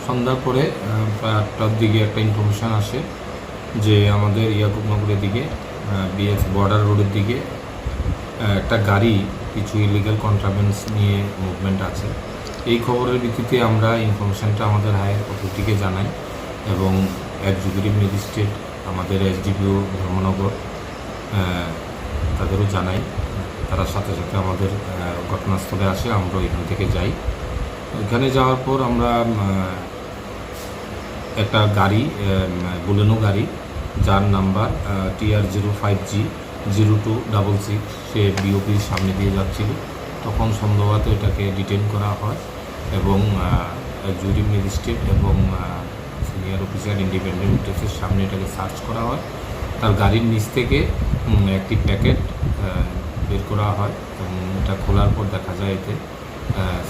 সন্ধ্যার পরে প্রায় 8টার দিকে একটা ইনফরমেশান আসে যে আমাদের ইয়াকুবনগরের দিকে বিএস বর্ডার রোডের দিকে একটা গাড়ি কিছু ইলিগাল কন্ট্রাভেন্স নিয়ে মুভমেন্ট আছে। এই খবরের ভিত্তিতে আমরা ইনফরমেশানটা আমাদের হায়ার অথরিটিকে জানাই এবং এক্সিকিউটিভ ম্যাজিস্ট্রেট আমাদের এসডিপিও ধর্মনগর তাদেরও জানাই। তারা সাথে সাথে আমাদের ঘটনাস্থলে আসে, আমরা এখান থেকে যাই। ওইখানে যাওয়ার পর আমরা একটা গাড়ি বুলেনো গাড়ি যার নাম্বার TR05G0266 সে বিওপির সামনে দিয়ে যাচ্ছিল। তখন সন্দেহত এটাকে ডিটেন করা হয় এবং এক্সিকিউটিভ ম্যাজিস্ট্রেট এবং সিনিয়র অফিসার ইন্ডিপেন্ডেন্ট উইটনেসের সামনে এটাকে সার্চ করা হয়। তার গাড়ির নিচ থেকে একটি প্যাকেট বের করা হয় এবং এটা খোলার পর দেখা যায় এতে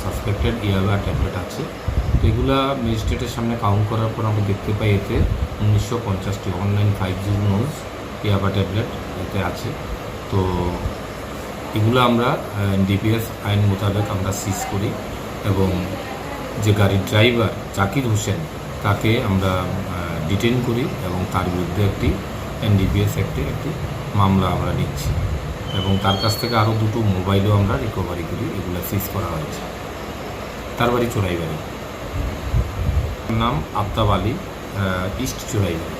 সাসপেক্টেড ইয়াবা ট্যাবলেট আছে। তো এগুলা ম্যাজিস্ট্রেটের সামনে কাউন্ট করার পর আমরা দেখতে পাই এতে 1950 নোজ ইয়াবা ট্যাবলেট এতে আছে। তো এগুলো আমরা ডিপিএস আইন মোতাবেক আমরা সিজ করি এবং যে গাড়ির ড্রাইভার জাকির হোসেন তাকে আমরা ডিটেন করি এবং তার বিরুদ্ধে একটি এনডিপিএস একটি মামলা আমরা নিচ্ছি এবং তার কাছ থেকে আরও দুটো মোবাইলও আমরা রিকভারি করি। এগুলো সিজ করা হয়েছে। তার বাড়ি চোরাইবাড়ি, নাম আফতাব আলী, ইস্ট চোরাইবাড়ি।